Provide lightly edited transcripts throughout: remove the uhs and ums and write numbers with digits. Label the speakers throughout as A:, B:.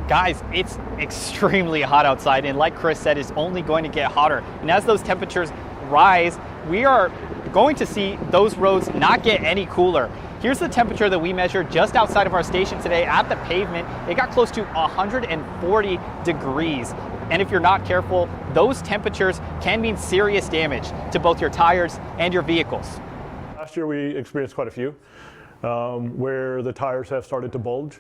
A: Guys, it's extremely hot outside, and like Chris said, it's only going to get hotter. And as those temperatures rise, we are going to see those roads not get any cooler. Here's the temperature that we measured just outside of our station today at the pavement. It got close to 140 degrees. And if you're not careful, those temperatures can mean serious damage to both your tires and your vehicles.
B: Last year we experienced quite a few where the tires have started to bulge.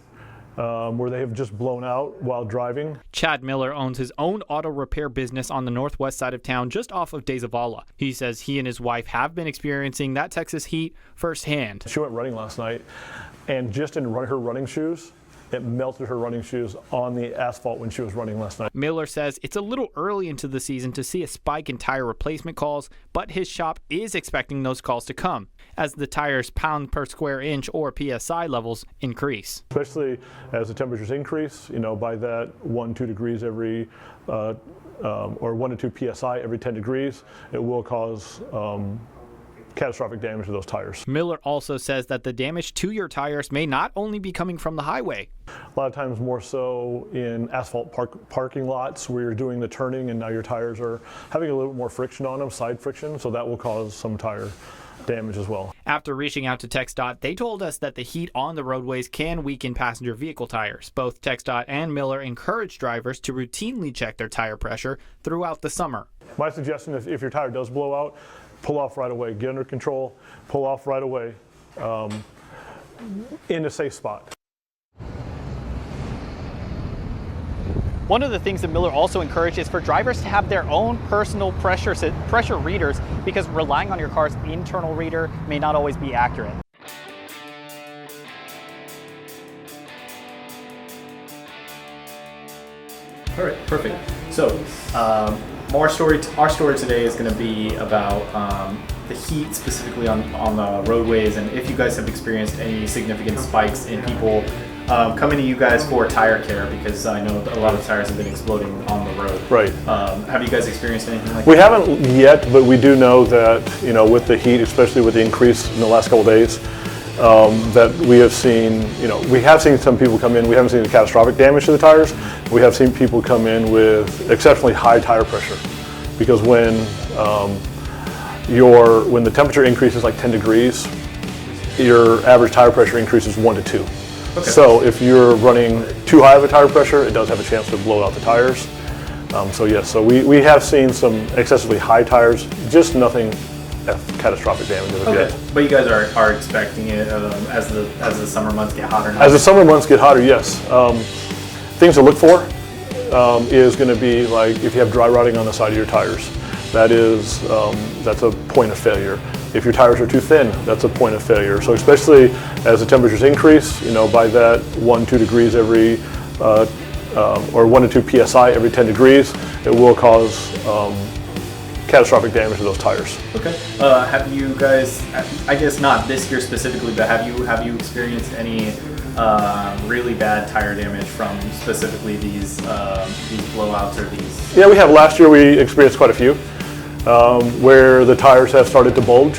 B: Where they have just blown out while driving.
A: Chad Miller owns his own auto repair business on the northwest side of town, just off of De Zavala. He says he and his wife have been experiencing that Texas heat firsthand.
B: She went running last night, and just in her running shoes, it melted her running shoes on the asphalt when she was running last night.
A: Miller says it's a little early into the season to see a spike in tire replacement calls, but his shop is expecting those calls to come as the tires' pound per square inch or PSI levels increase.
B: Especially as the temperatures increase, by that 1-2 degrees every, or 1 to 2 PSI every 10 degrees, it will cause catastrophic damage to those tires.
A: Miller also says that the damage to your tires may not only be coming from the highway.
B: A lot of times more so in asphalt parking lots where you're doing the turning and now your tires are having a little bit more friction on them, side friction, so that will cause some tire damage as well.
A: After reaching out to TxDOT, they told us that the heat on the roadways can weaken passenger vehicle tires. Both TxDOT and Miller encourage drivers to routinely check their tire pressure throughout the summer.
B: My suggestion is if your tire does blow out, pull off right away, get under control, pull off right away in a safe spot.
A: One of the things that Miller also encouraged is for drivers to have their own personal pressure readers, because relying on your car's internal reader may not always be accurate.
C: All right, perfect. So our story today is going to be about the heat specifically on the roadways, and if you guys have experienced any significant spikes in people coming to you guys for tire care, because I know a lot of tires have been exploding on the road.
B: Right.
C: Have you guys experienced anything like that?
B: We haven't yet, but we do know that, with the heat, especially with the increase in the last couple of days, that we have seen, we have seen some people come in. We haven't seen the catastrophic damage to the tires. We have seen people come in with exceptionally high tire pressure, because when the temperature increases like 10 degrees, your average tire pressure increases 1 to 2. Okay. So if you're running too high of a tire pressure, it does have a chance to blow out the tires. So we have seen some excessively high tires, just nothing catastrophic damage as of yet.
C: But you guys are expecting it as the summer months get hotter now?
B: As the summer months get hotter, yes. Things to look for is going to be like if you have dry rotting on the side of your tires. That's a point of failure. If your tires are too thin, that's a point of failure. So especially as the temperatures increase, by that 1-2 degrees every, or 1 to 2 PSI every 10 degrees, it will cause catastrophic damage to those tires.
C: Okay. Have you guys, I guess not this year specifically, but have you experienced any really bad tire damage from specifically these blowouts or these?
B: Yeah, we have. Last year we experienced quite a few where the tires have started to bulge,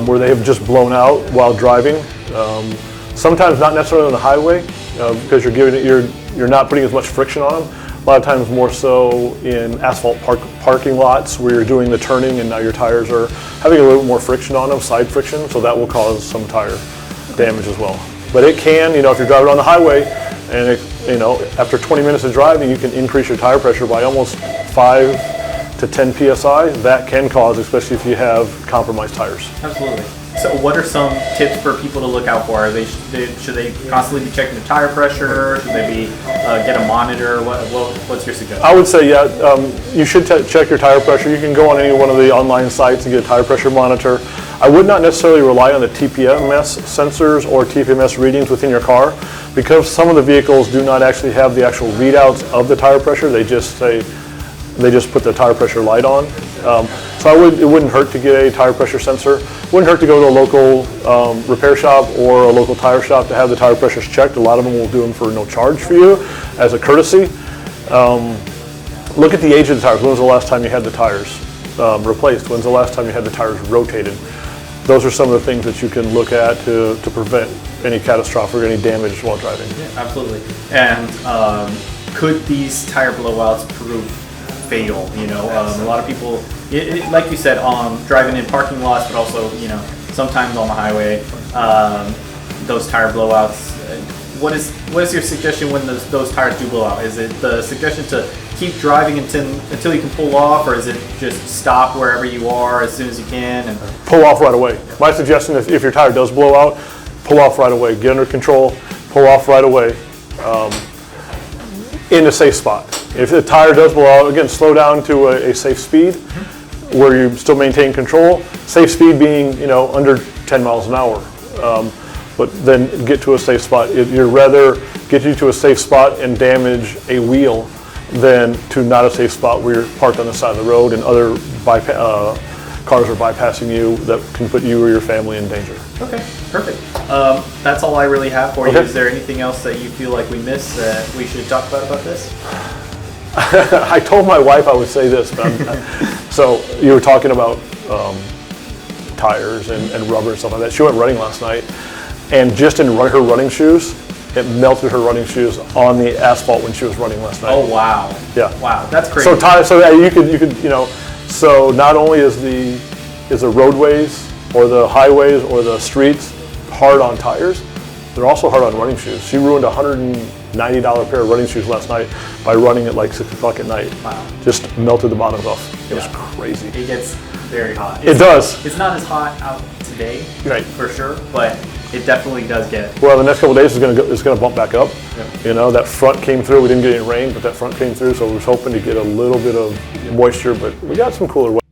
B: where they have just blown out while driving. Sometimes not necessarily on the highway because you're not putting as much friction on them. A lot of times more so in asphalt parking lots where you're doing the turning and now your tires are having a little bit more friction on them, side friction, so that will cause some tire damage as well. But it can, if you're driving on the highway and after 20 minutes of driving, you can increase your tire pressure by almost 5 to 10 PSI. That can cause, especially if you have compromised tires.
C: Absolutely. So what are some tips for people to look out for? Should they constantly be checking their tire pressure? Should they get a monitor? What's your suggestion?
B: I would say, you should check your tire pressure. You can go on any one of the online sites and get a tire pressure monitor. I would not necessarily rely on the TPMS sensors or TPMS readings within your car, because some of the vehicles do not actually have the actual readouts of the tire pressure. They just put the tire pressure light on. So it wouldn't hurt to get a tire pressure sensor. It wouldn't hurt to go to a local repair shop or a local tire shop to have the tire pressures checked. A lot of them will do them for no charge for you as a courtesy. Look at the age of the tires. When was the last time you had the tires replaced? When's the last time you had the tires rotated? those are some of the things that you can look at to prevent any catastrophic or any damage while driving.
C: Yeah, absolutely. And could these tire blowouts prove fatal? You know, a lot of people, like you said, driving in parking lots, but also, you know, sometimes on the highway, those tire blowouts. What is your suggestion when those tires do blow out? Is it the suggestion to keep driving until you can pull off, or is it just stop wherever you are as soon as you can and
B: pull off right away? My suggestion is if your tire does blow out, pull off right away. Get under control, pull off right away in a safe spot. If the tire does blow out, again, slow down to a safe speed where you still maintain control. Safe speed being, you know, under 10 miles an hour. But then get to a safe spot. You'd rather get you to a safe spot and damage a wheel than to not a safe spot where you're parked on the side of the road and other cars are bypassing you that can put you or your family in danger.
C: Okay, perfect. That's all I really have for you.
B: Okay.
C: Is there anything else that you feel like we missed that we should talk about this?
B: I told my wife I would say this, but so you were talking about tires and rubber and stuff like that. She went running last night, and just in her running shoes, it melted her running shoes on the asphalt when she was running last night.
C: Oh wow!
B: Yeah.
C: Wow, that's crazy.
B: So tires, so you could you know, so not only is the roadways or the highways or the streets hard on tires, they're also hard on running shoes. She ruined a $190 pair of running shoes last night by running at like 6 o'clock at night.
C: Wow.
B: Just melted the bottoms off. It was crazy.
C: It gets very hot.
B: It does.
C: It's not as hot out today,
B: Right.
C: for sure, but it definitely does get.
B: Well, the next couple of days it's going to bump back up.
C: Yep.
B: You know, that front came through. We didn't get any rain, but that front came through, so we was hoping to get a little bit of moisture, but we got some cooler weather.